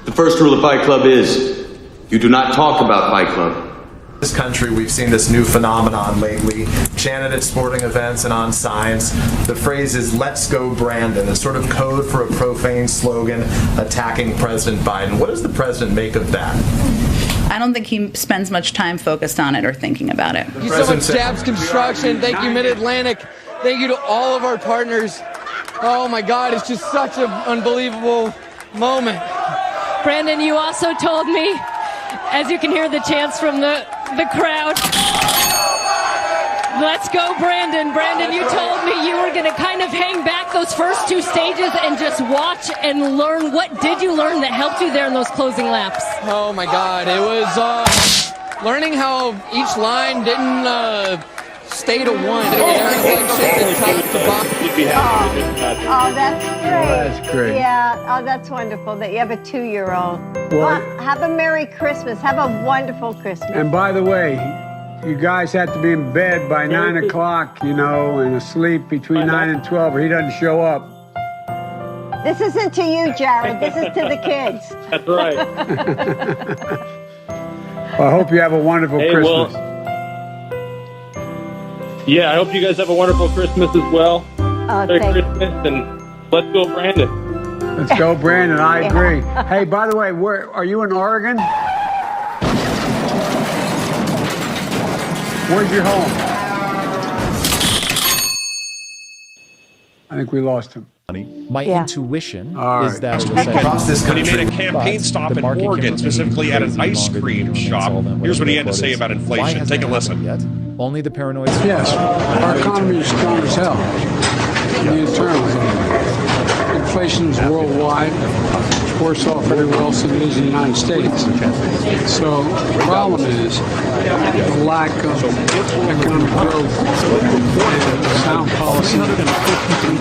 The first rule of Fight Club is you do not talk about Fight Club. In this country, we've seen this new phenomenon lately, chanted at sporting events and on signs. The phrase is "Let's go Brandon," a sort of code for a profane slogan attacking President Biden. What does the president make of that? I don't think he spends much time focused on it or thinking about it. Thank you so much, Jabs Construction. Thank you, Mid-Atlantic. Thank you to all of our partners. Oh my God, it's just such an unbelievable moment. Brandon, you also told me, as you can hear the chants from the crowd, let's go, Brandon. Brandon, you told me you were going to kind of hang back those first two stages and just watch and learn. What did you learn that helped you there in those closing laps? Oh my God, it was learning how each line didn't stay to one. Everything shifted top to bottom. Oh, that's great. That's great. Yeah, oh, that's wonderful that you have a 2-year-old. Well, have a Merry Christmas. Have a wonderful Christmas. And by the way, you guys have to be in bed by 9 o'clock, you know, and asleep between 9 and 12, or he doesn't show up. This isn't to you, Jared. This is to the kids. That's right. Well, I hope you have a wonderful Christmas. Well, yeah, I hope you guys have a wonderful Christmas as well. Merry Christmas, and let's go, Brandon. Let's go, Brandon. I agree. Hey, by the way, where are you in Oregon? Where's your home? I think we lost him. My intuition is that it was across this country. When he made a campaign stop in Oregon, specifically at an ice cream shop. Here's what he had to say about inflation. Take a listen. Only the paranoid. Yes, our economy is strong as hell. Internally, inflation is worldwide. It's worse off everywhere else than it is in the United States. So the problem is the lack of economic growth and sound policy in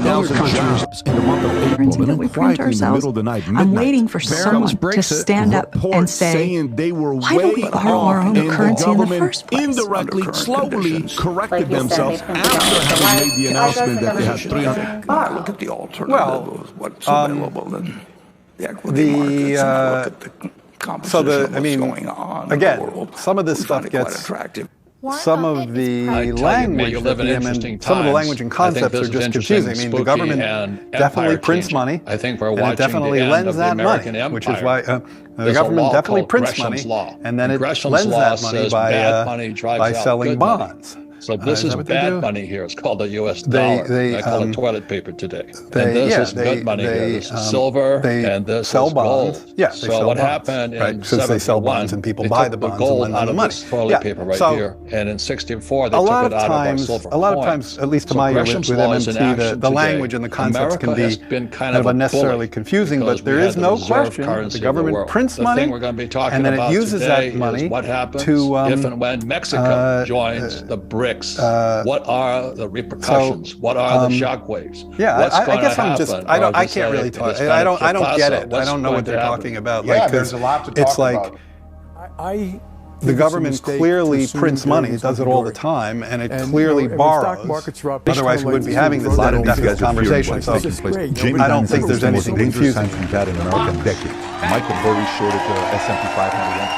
other countries. Guarantee that we print ourselves. I'm waiting for someone to stand up and say, why don't we borrow our own currency in the first place? Indirectly, slowly corrected themselves after having made the announcement that they had 300. Look at the alternative. What's available in the equity markets. Going on again, some of this stuff gets attractive. Some of the language and concepts are just confusing. I mean, the government definitely prints money, and it definitely lends that money, which is why the government definitely prints money, and then it lends that money by selling bonds. So this is bad money here. It's called the U.S. dollar. I call it toilet paper today. And this is good money here. This is silver, and this is gold. Yeah, so what happened in since they sell bonds and people buy the bonds and lend them the money. Toilet paper right here. And in '64, they took it out of our silver coin. A lot of times, at least to my ear with MMT, the language and the concepts can be kind of unnecessarily confusing, but there is no question that the government prints money, and then it uses that money to if and when Mexico joins the BRICS. What are the repercussions? What are the shockwaves? Yeah, I guess I'm just I can't really talk. I don't get it. I don't know what they're talking about. Yeah, there's a lot to talk about. The government clearly prints money. It does it all the time, and it clearly borrows. Otherwise, we wouldn't be having this in-depth conversation. So I don't think there's anything confusing. From that in American decade. Michael Burry showed it to S&P 500.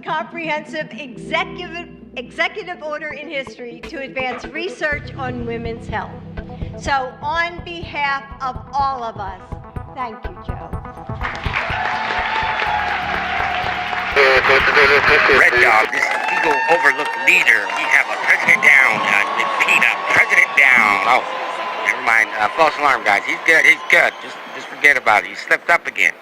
Comprehensive executive order in history to advance research on women's health. So on behalf of all of us, thank you, Joe. Red Dog, this is Eagle Overlook Leader. We have a president down. Repeat, a president down. Oh, never mind. False alarm, guys. He's good. He's good. Just forget about it. He slipped up again.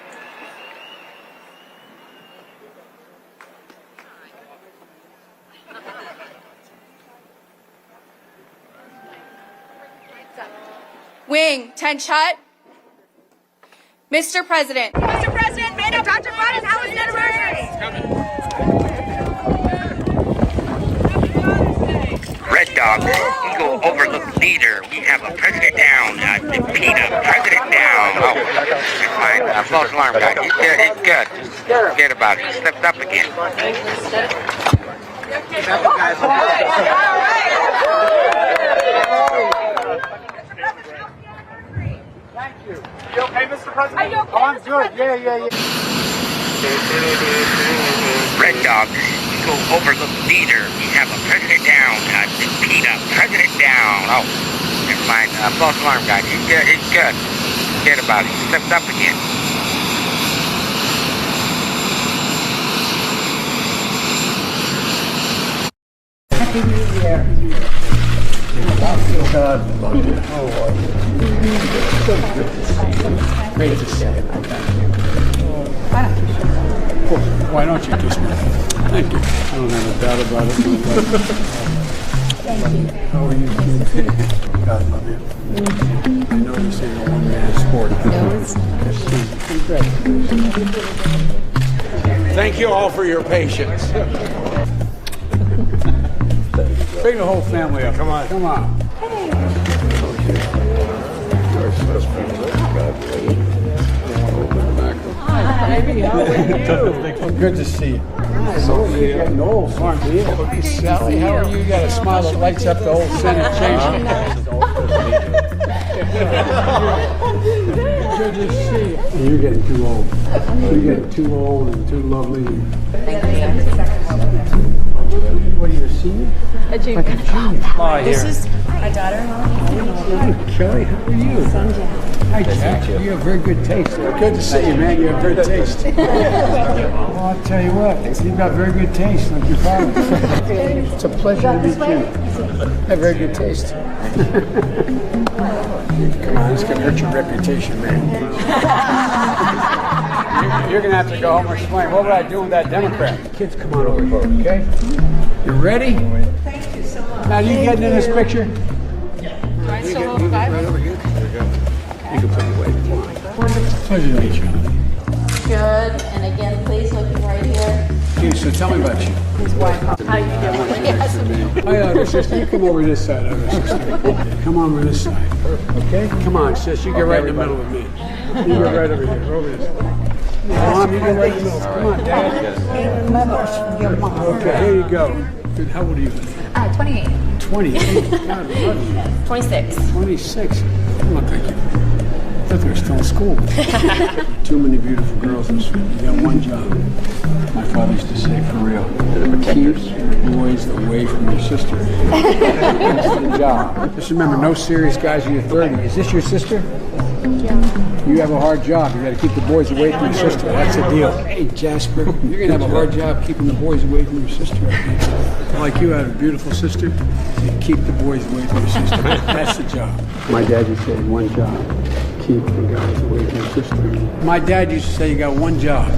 Wing, 10 shot. Mr. President. Mr. President, Dr. Biden, how was the anniversary? Red Dog, Eagle Overlook Leader. We have a president down. Peanut, president down. Oh, never mind. False alarm guy. He's good. He's good. Just forget about it. He slipped up again. Thank you. You okay, Mr. President? Are you okay, I'm good. Yeah. Red Dog, Eagle Overlook Leader. We have a president down. Peanut, president down. Oh, never mind. False alarm guy. He's good. He's good. Forget about it. He slipped up again. Happy New Year. Great to see you. Why don't you kiss me? Thank you. I don't have a doubt about it. Thank you. How are you? God love you. I know this ain't a one-man sport. Thank you all for your patience. Bring the whole family up. Come on. Come on. Hi, baby. How are you? Well, good to see you. So you're getting old, aren't you? Sally, how are you? You got a smile that lights up the whole Senate chamber. Good to see you. You're getting too old. You're getting too old and too lovely. What are you, a senior? A junior. This is my daughter-in-law. Hi, Kelly. How are you? Hi, Jack. You have very good taste. Good to see you, man. You have good taste. Well, I'll tell you what. You've got very good taste, like your father. It's a pleasure to meet you. You have very good taste. Come on, it's going to hurt your reputation, man. You're going to have to go home and explain. What would I do with that Democrat? Kids, come on over here, okay? You ready? Thank you so much. Now, you getting in this picture? Do I still hold five? Right over here. There you go. You can put your weight. Come on. Pleasure to meet you. Good. And again, please looking right here. Okay, so tell me about you. His wife. How you doing? Yes. Hi, other sister. You come over this side, other sister. Come on over this side. Okay? Come on, sis. You get right in the middle of me. You get right over here. Over this side. Mom, you get right in the middle. Come on, Dad. Remember your mom. Okay, here you go. Good. How old are you? 28. 28. God, I love you. 26. 26. You look like you. I thought they were still in school. Too many beautiful girls in school. You got one job. My father used to say, for real, keep boys away from your sister. That's the job. Just remember, no serious guys in your 30s. Is this your sister? Yeah. You have a hard job. You got to keep the boys away from your sister. That's the deal. Hey, Jasper, you're going to have a hard job keeping the boys away from your sister. Like you have a beautiful sister, you keep the boys away from your sister. That's the job. My dad used to say, one job, keep the guys away from your sister. My dad used to say, you got one job.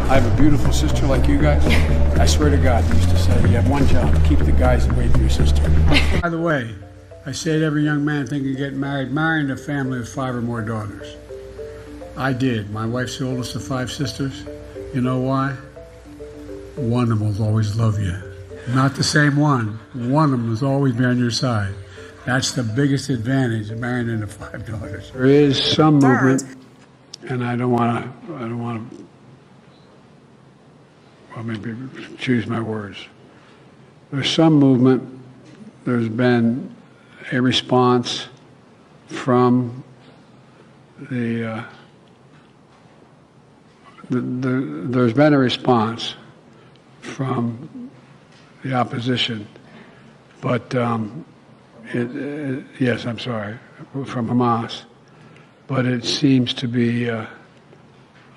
I have a beautiful sister like you guys. I swear to God, he used to say, you have one job, keep the guys away from your sister. By the way, I say to every young man thinking of getting married, marrying a family of 5 or more daughters. I did. My wife's the oldest of 5 sisters. You know why? One of them will always love you. Not the same one. One of them will always be on your side. That's the biggest advantage of marrying into 5 daughters. There is some movement, and I don't want to, well, maybe choose my words. There's some movement. There's been a response from there's been a response from the opposition, but yes, I'm sorry, from Hamas, but it seems to be a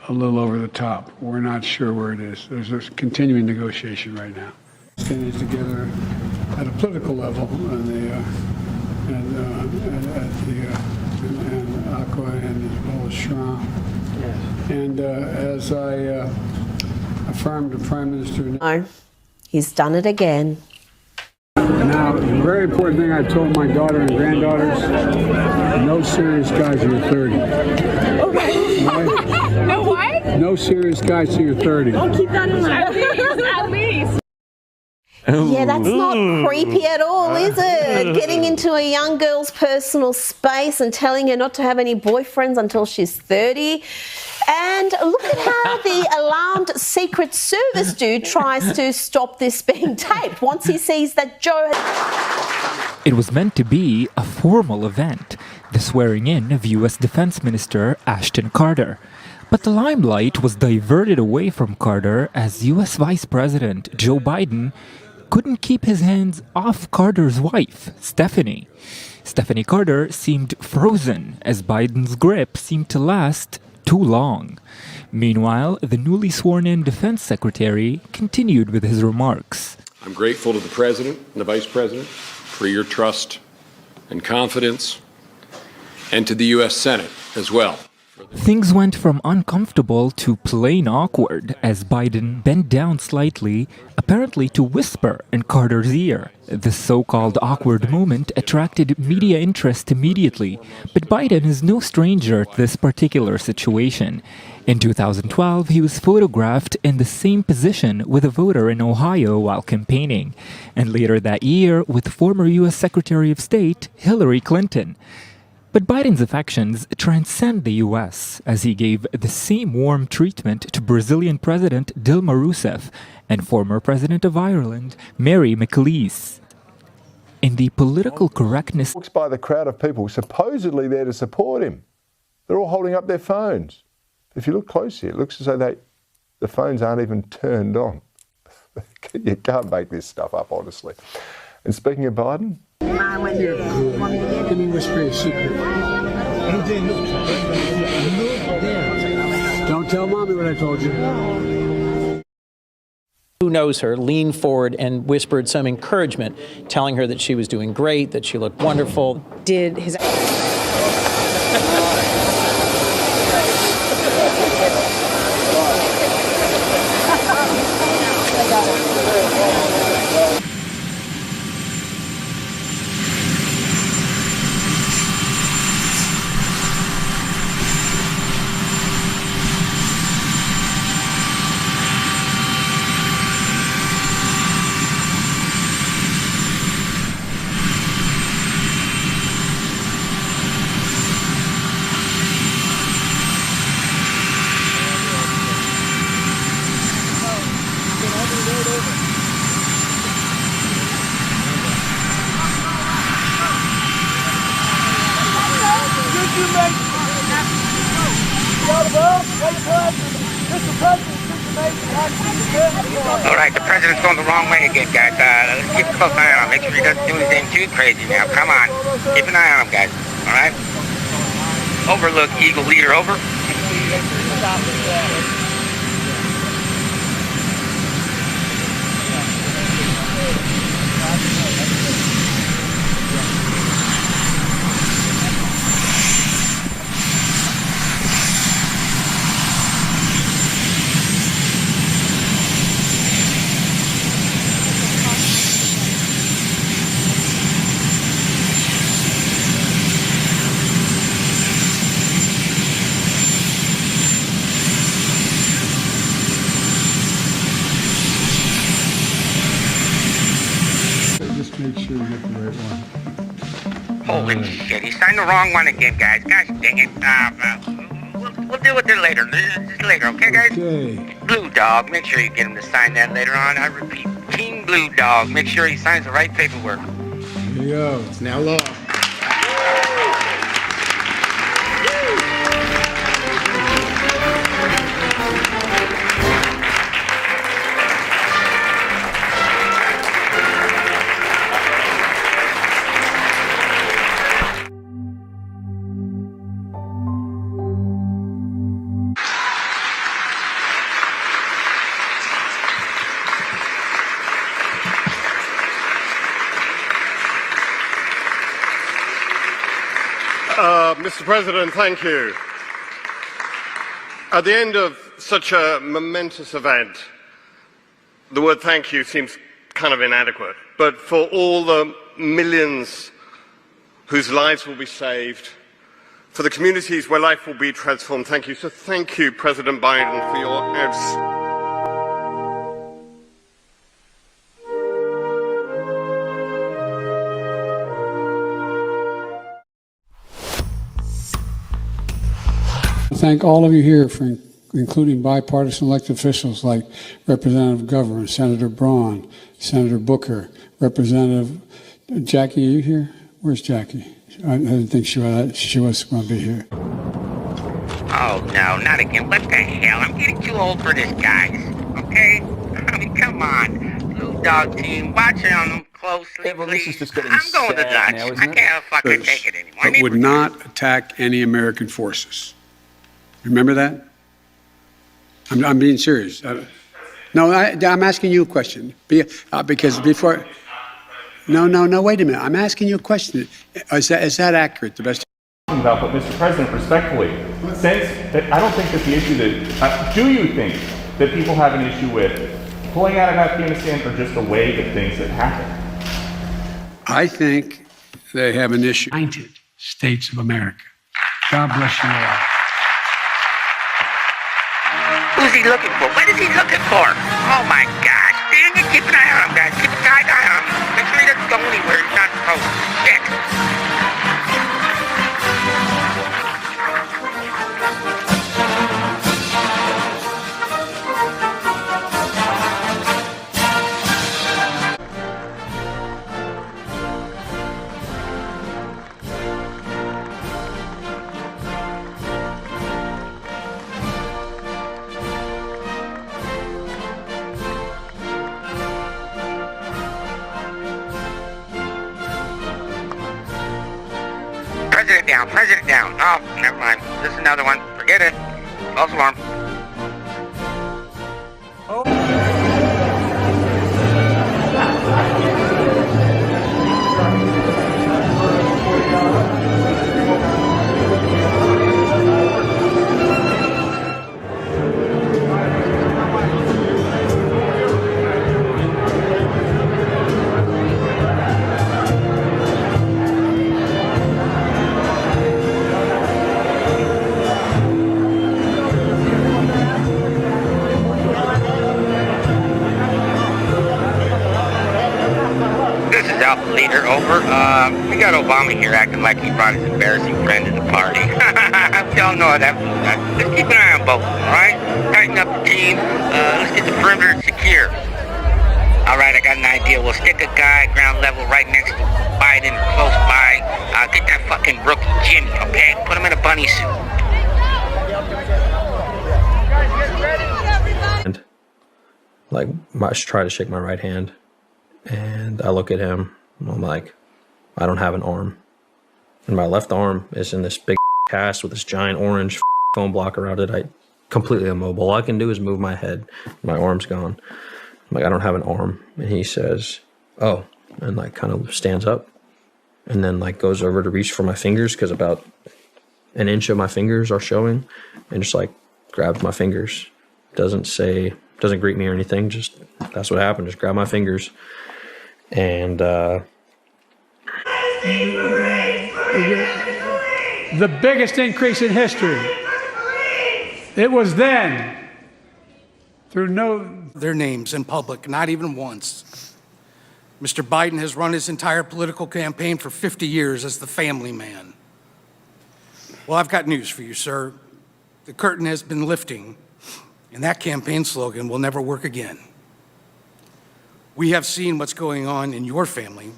little over the top. We're not sure where it is. There's a continuing negotiation right now. Getting it together at a political level and Aqua and as well as Shram. Yes. And as I affirmed to Prime Minister, he's done it again. Now, the very important thing I told my daughter and granddaughters, no serious guys till you're 30. Right? No what? No serious guys till you're 30. I'll keep that in mind. At least. Yeah, that's not creepy at all, is it? Getting into a young girl's personal space and telling her not to have any boyfriends until she's 30. And look at how the alarmed Secret Service dude tries to stop this being taped once he sees that Joe has... It was meant to be a formal event, the swearing in of U.S. Defense Minister Ashton Carter. But the limelight was diverted away from Carter as U.S. Vice President Joe Biden couldn't keep his hands off Carter's wife, Stephanie. Stephanie Carter seemed frozen as Biden's grip seemed to last too long. Meanwhile, the newly sworn-in defense secretary continued with his remarks. I'm grateful to the President and the Vice President for your trust and confidence, and to the U.S. Senate as well. Things went from uncomfortable to plain awkward as Biden bent down slightly, apparently to whisper in Carter's ear. This so-called awkward moment attracted media interest immediately, but Biden is no stranger to this particular situation. In 2012, he was photographed in the same position with a voter in Ohio while campaigning, and later that year with former U.S. Secretary of State Hillary Clinton. But Biden's affections transcend the U.S. as he gave the same warm treatment to Brazilian President Dilma Rousseff and former President of Ireland, Mary McAleese. In the political correctness... By the crowd of people supposedly there to support him. They're all holding up their phones. If you look closely, it looks as though the phones aren't even turned on. You can't make this stuff up, honestly. And speaking of Biden... Let me whisper a secret. Don't tell Mommy what I told you. Who knows her leaned forward and whispered some encouragement, telling her that she was doing great, that she looked wonderful. Did his... All right, the president's going the wrong way again, guys. Let's keep a close eye on him. Make sure he doesn't do anything too crazy now. Come on. Keep an eye on him, guys. All right? Overlook, Eagle Leader, over. Make sure you get the right one. Holy shit, he signed the wrong one again, guys. Gosh dang it. We'll deal with it later. Just later, okay, guys? Okay. Blue Dog, make sure you get him to sign that later on. I repeat, Team Blue Dog, make sure he signs the right paperwork. Here you go. It's now law. Mr. President, thank you. At the end of such a momentous event, the word thank you seems kind of inadequate. But for all the millions whose lives will be saved, for the communities where life will be transformed, thank you. So thank you, President Biden, for your Thank all of you here for including bipartisan elected officials like Representative Gaffe, Senator Braun, Senator Booker, Representative Jackie. Are you here? Where's Jackie? I didn't think she was going to be here. Oh, no, not again. What the hell? I'm getting too old for this, guys. Okay? I mean, come on. Blue Dog team, watch on them closely, well, this is just getting I'm going to sad Dutch. now, isn't I it? can't fucking take it anymore. But would not attack any American forces. Remember that? I'm being serious. No, I'm asking you a question. Because before... No, wait a minute. I'm asking you a question. Is that accurate, the best? About, but Mr. President, respectfully, since that I don't think that the issue that, do you think that people have an issue with pulling out of Afghanistan or just the way that things have happened? I think they have an issue. United States of America. God bless you all. Who's he looking for? What is he looking for? Oh my gosh. Dang it, keep an eye on him, guys. Keep a tight eye on him. Make sure he doesn't go anywhere he's not supposed to. Shit. President down. Oh, never mind. This is another one. Forget it. False alarm. Leader, over. We got Obama here acting like he brought his embarrassing friend to the party. We all know that. Let's keep an eye on both, alright? Tighten up the team. Let's get the perimeter secure. Alright, I got an idea. We'll stick a guy ground level right next to Biden, close by. Get that fucking rookie Jimmy, okay? Put him in a bunny suit. And like, I try to shake my right hand, and I look at him. I'm like, I don't have an arm. And my left arm is in this big cast with this giant orange foam block around it. I completely immobile. All I can do is move my head. My arm's gone. I'm like, I don't have an arm. And he says, oh, and like kind of stands up and then like goes over to reach for my fingers because about an inch of my fingers are showing, and just like grabs my fingers. Doesn't greet me or anything. Just, that's what happened. Just grab my fingers. And the biggest increase in history. It was then, through their names in public, not even once. Mr. Biden has run his entire political campaign for 50 years as the family man. Well, I've got news for you, sir. The curtain has been lifting, and that campaign slogan will never work again. We have seen what's going on in your family,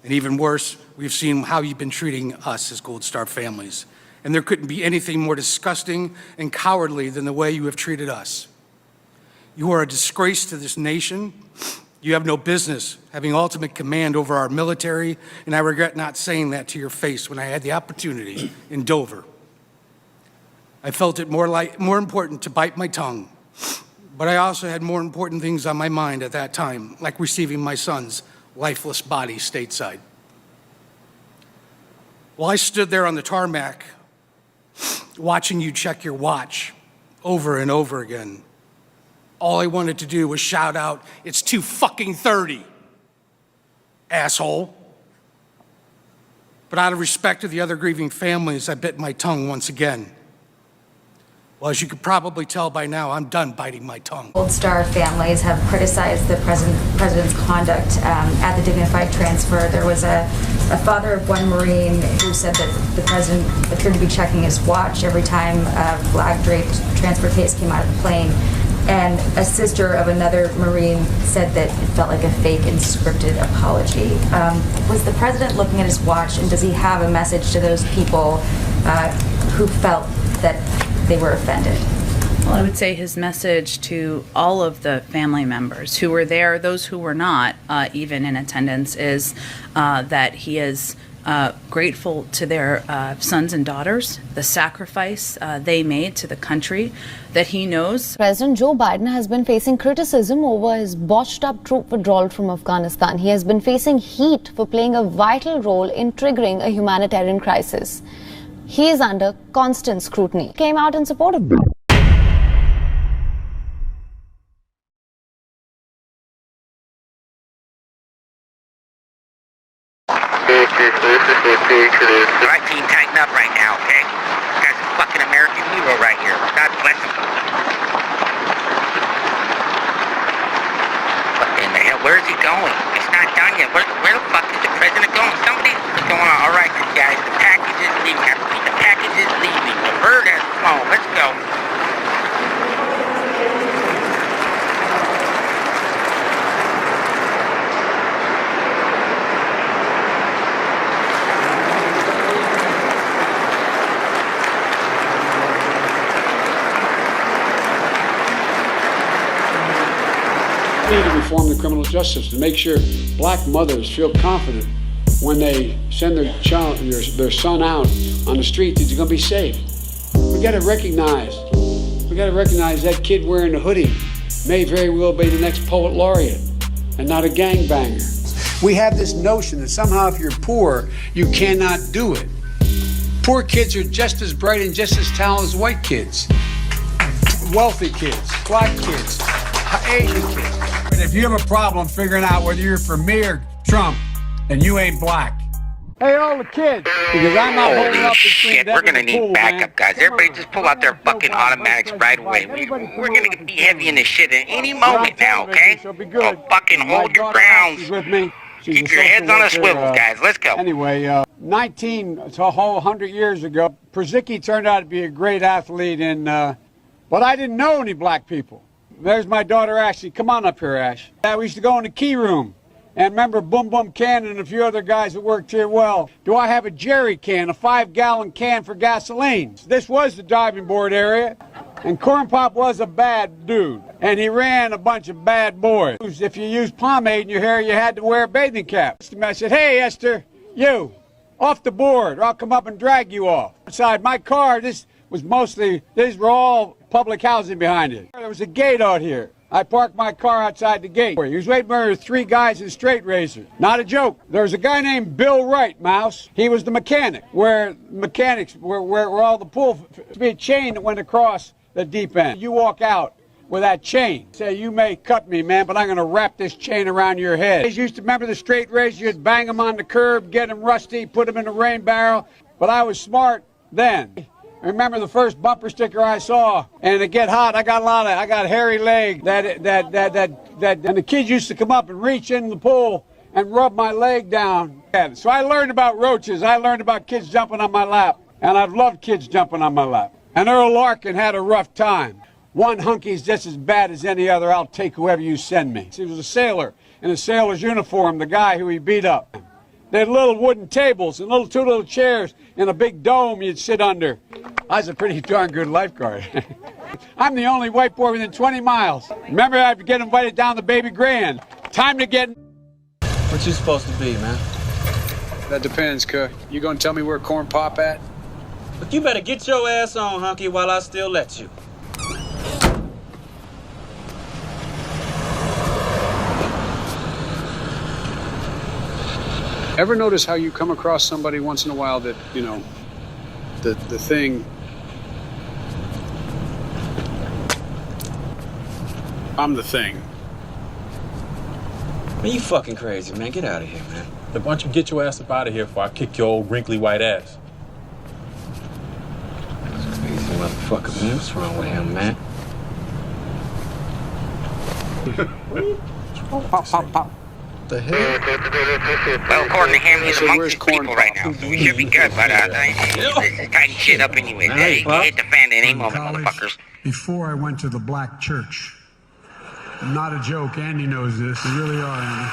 and even worse, we've seen how you've been treating us as Gold Star families. And there couldn't be anything more disgusting and cowardly than the way you have treated us. You are a disgrace to this nation. You have no business having ultimate command over our military, and I regret not saying that to your face when I had the opportunity in Dover. I felt it more important to bite my tongue. But I also had more important things on my mind at that time, like receiving my son's lifeless body stateside. While I stood there on the tarmac, watching you check your watch over and over again, all I wanted to do was shout out, "It's 2:30." asshole. But out of respect to the other grieving families, I bit my tongue once again. Well, as you could probably tell by now, I'm done biting my tongue. Gold Star families have criticized the president's conduct at the dignified transfer. There was a father of one Marine who said that the president appeared to be checking his watch every time a flag-draped transfer case came out of the plane. And a sister of another Marine said that it felt like a fake and scripted apology. Was the president looking at his watch, and does he have a message to those people who felt that they were offended? Well, I would say his message to all of the family members who were there, those who were not even in attendance, is that he is grateful to their sons and daughters, the sacrifice they made to the country that he knows. President Joe Biden has been facing criticism over his botched-up troop withdrawal from Afghanistan. He has been facing heat for playing a vital role in triggering a humanitarian crisis. He is under constant scrutiny. Came out in support of The right team, tighten up right now, okay? This guy's a fucking American hero right here. God bless him. What in the hell? Where is he going? It's not done yet. Where the fuck is the president going? What's going on? All right, guys, the package is leaving. The package is leaving. The bird has flown. Let's go. We need to reform the criminal justice system, make sure black mothers feel confident when they send their son out on the street that he's going to be safe. We got to recognize that kid wearing the hoodie may very well be the next poet laureate and not a gangbanger. We have this notion that somehow if you're poor, you cannot do it. Poor kids are just as bright and just as talented as white kids. Wealthy kids, black kids, Asian kids. If you have a problem figuring out whether you're for me or Trump, then you ain't black. Hey, all the kids, because I'm not holding Holy up shit, we're gonna need backup, guys. Everybody just pull out their fucking automatics right away. We're gonna be heavy in this shit at any moment now, okay? So fucking hold your grounds. Keep your heads on a swivel, guys. Let's go. Anyway, 100 years ago, Przicki turned out to be a great athlete, but I didn't know any black people. There's my daughter, Ashley. Come on up here, Ash. We used to go in the key room. And remember Boom Boom Cannon and a few other guys that worked here well. Do I have a jerry can, a 5-gallon can for gasoline? This was the diving board area. And Corn Pop was a bad dude. And he ran a bunch of bad boys. If you used pomade in your hair, you had to wear a bathing cap. I said, hey, Esther, you, off the board, or I'll come up and drag you off. Inside my car, these were all public housing behind it. There was a gate out here. I parked my car outside the gate. He was waiting for 3 guys in straight razors. Not a joke. There was a guy named Bill Wright, Mouse. He was the mechanic, where all the pull, to be a chain that went across the deep end. You walk out with that chain. Say, you may cut me, man, but I'm going to wrap this chain around your head. You used to remember the straight razors. You'd bang them on the curb, get them rusty, put them in a rain barrel. But I was smart then. I remember the first bumper sticker I saw, and it get hot. I got hairy legs. And the kids used to come up and reach in the pool and rub my leg down. So I learned about roaches. I learned about kids jumping on my lap, and I've loved kids jumping on my lap. And Earl Larkin had a rough time. One hunky's just as bad as any other. I'll take whoever you send me. He was a sailor in a sailor's uniform, the guy who he beat up. They had little wooden tables and two little chairs in a big dome you'd sit under. I was a pretty darn good lifeguard. I'm the only white boy within 20 miles. Remember, I'd get invited down to Baby Grand. Time to get... What you supposed to be, man? That depends, cuz. You gonna tell me where Corn Pop at? But you better get your ass on, hunky, while I still let you. Ever notice how you come across somebody once in a while that, you know, the thing... I'm the thing. Man, you fucking crazy, man. Get out of here, man. Why don't you get your ass up out of here before I kick your old wrinkly white ass? Crazy motherfucker, man. What's wrong with him, man? Pop. The hell? Well, according to him, he's amongst his people right now, so we should be good, but this is tighten shit up anyway. Hey, you hit the fan at any moment, motherfuckers. Before I went to the black church. Not a joke. Andy knows this. You really are, Andy.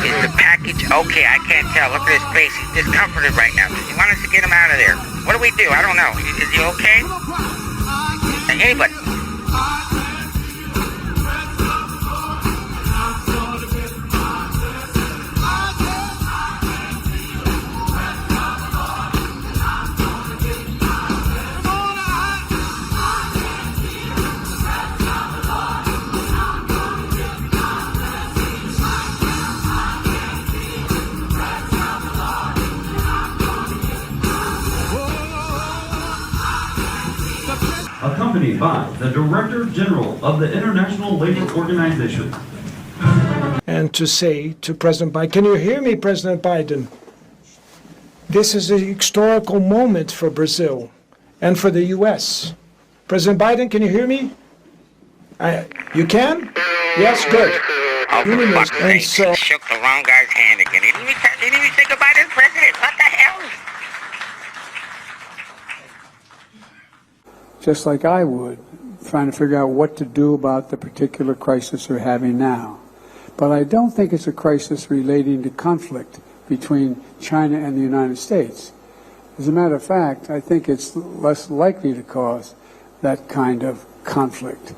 Is the package okay? I can't tell. Look at his face. He's discomforted right now. Does he want us to get him out of there? What do we do? I don't know. Is he okay? Anybody? Accompanied by the Director General of the International Labor Organization. And to say to President Biden, can you hear me, President Biden? This is a historical moment for Brazil and for the U.S. President Biden, can you hear me? You can? Yes, good. Oh, for fuck's sake, he shook the wrong guy's hand again. He didn't even say goodbye to the president. What the hell? Just like I would, trying to figure out what to do about the particular crisis we're having now. But I don't think it's a crisis relating to conflict between China and the United States. As a matter of fact, I think it's less likely to cause that kind of conflict.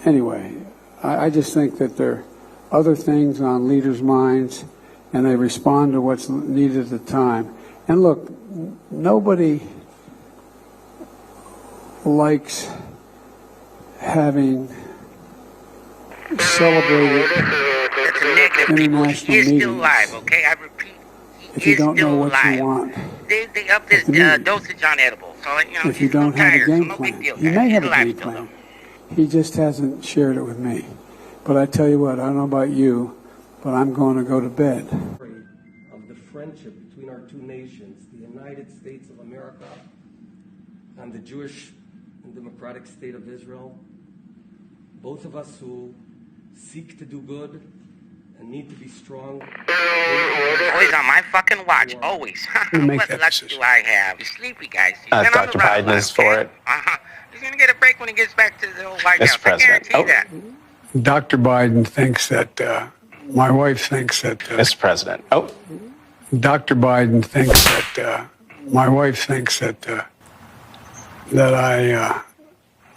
Anyway, I just think that there are other things on leaders' minds, and they respond to what's needed at the time. And look, nobody likes having celebrated international He is meetings still alive, okay? I repeat, if you don't know what alive. you want. They upped his dosage on edibles, so If you don't have a game plan, he may have a game plan. He just hasn't shared it with me. But I tell you what, I don't know about you, but I'm going to go to bed. Of the friendship between our two nations, the United States of America and the Jewish and democratic state of Israel, both of us who seek to do good and need to be strong. Always on my fucking watch, always. What luck do I have? You sleepy guys. He's been on the Dr. road, Biden is for it. He's gonna get a break when he gets back to the old White Mr. House. President. I guarantee that. Dr. Biden thinks that, my wife thinks that... Mr. President. Dr. Biden thinks that, my wife thinks that,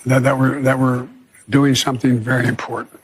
that we're doing something very important.